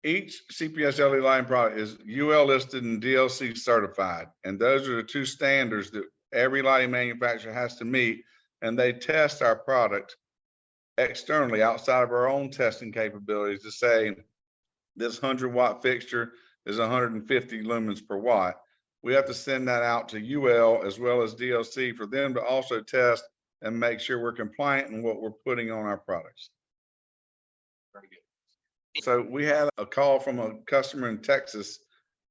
Each CPS LED lighting product is UL listed and DLC certified. And those are the two standards that every lighting manufacturer has to meet. And they test our product externally outside of our own testing capabilities to say this 100-watt fixture is 150 lumens per watt. We have to send that out to UL as well as DLC for them to also test and make sure we're compliant in what we're putting on our products. Very good. So we had a call from a customer in Texas,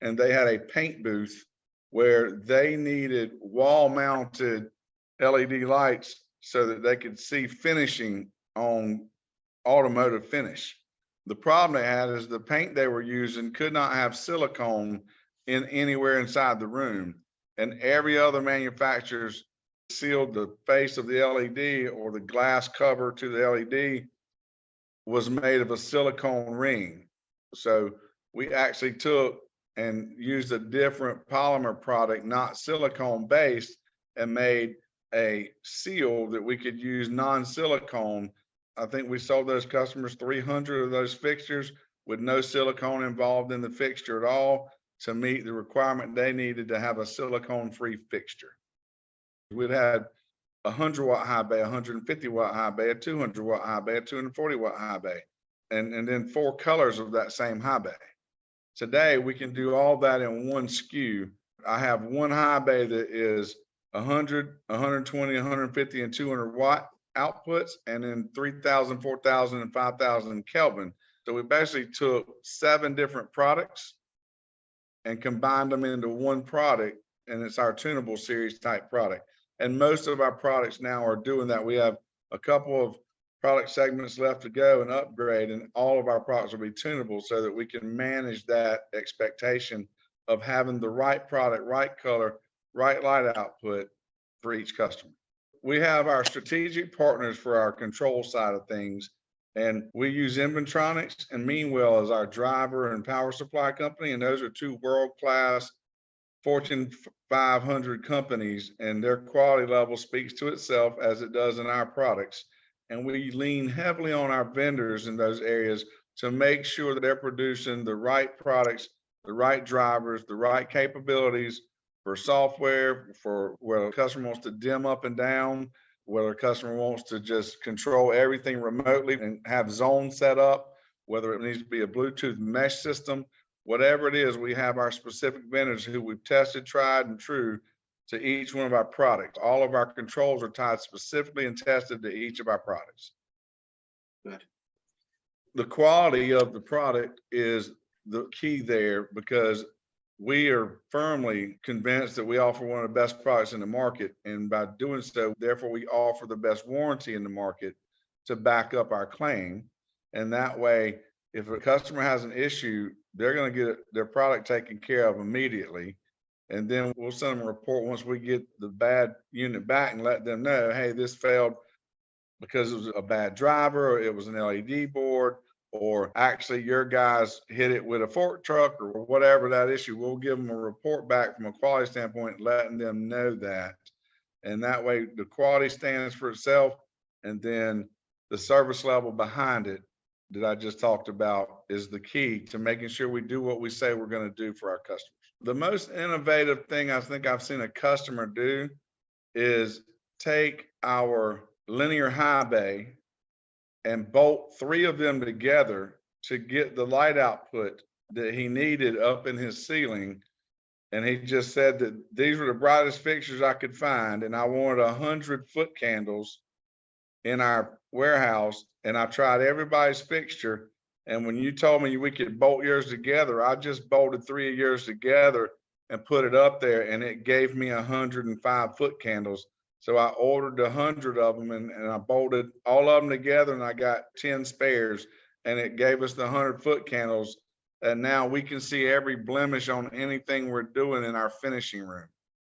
and they had a paint booth where they needed wall-mounted LED lights so that they could see finishing on automotive finish. The problem they had is the paint they were using could not have silicone in anywhere inside the room, and every other manufacturer's sealed the face of the LED or the glass cover to the LED was made of a silicone ring. So we actually took and used a different polymer product, not silicone based, and made a seal that we could use non-silicone. I think we sold those customers 300 of those fixtures with no silicone involved in the fixture at all to meet the requirement they needed to have a silicone-free fixture. We'd had 100-watt high bay, 150-watt high bay, a 200-watt high bay, a 240-watt high bay, and then 4 colors of that same high bay. Today, we can do all that in one SKU. I have one high bay that is 100, 120, 150, and 200 watt outputs, and then 3,000, 4,000, and 5,000 Kelvin. So we basically took 7 different products and combined them into one product, and it's our tunable series type product. And most of our products now are doing that. We have a couple of product segments left to go and upgrade, and all of our products will be tunable so that we can manage that expectation of having the right product, right color, right light output for each customer. We have our strategic partners for our control side of things, and we use Inventronics and Meanwell as our driver and power supply company, and those are 2 world-class Fortune 500 companies, and their quality level speaks to itself as it does in our products. And we lean heavily on our vendors in those areas to make sure that they're producing the right products, the right drivers, the right capabilities for software, for where a customer wants to dim up and down, whether a customer wants to just control everything remotely and have zones set up, whether it needs to be a Bluetooth mesh system. Whatever it is, we have our specific vendors who we've tested, tried, and true to each one of our products. All of our controls are tied specifically and tested to each of our products. Good. The quality of the product is the key there, because we are firmly convinced that we offer one of the best products in the market. And by doing so, therefore, we offer the best warranty in the market to back up our claim. And that way, if a customer has an issue, they're going to get their product taken care of immediately. And then we'll send them a report once we get the bad unit back and let them know, hey, this failed because it was a bad driver, or it was an LED board, or actually your guys hit it with a fork truck, or whatever that issue. We'll give them a report back from a quality standpoint, letting them know that. And that way the quality stands for itself. And then the service level behind it that I just talked about is the key to making sure we do what we say we're going to do for our customers. The most innovative thing I think I've seen a customer do is take our linear high bay and bolt 3 of them together to get the light output that he needed up in his ceiling. And he just said that these were the brightest fixtures I could find, and I wanted 100 foot candles in our warehouse, and I tried everybody's fixture. And when you told me we could bolt yours together, I just bolted 3 of yours together and put it up there, and it gave me 105 foot candles. So I ordered 100 of them, and I bolted all of them together, and I got 10 spares, and it gave us the 100 foot candles. And now we can see every blemish on anything we're doing in our finishing room.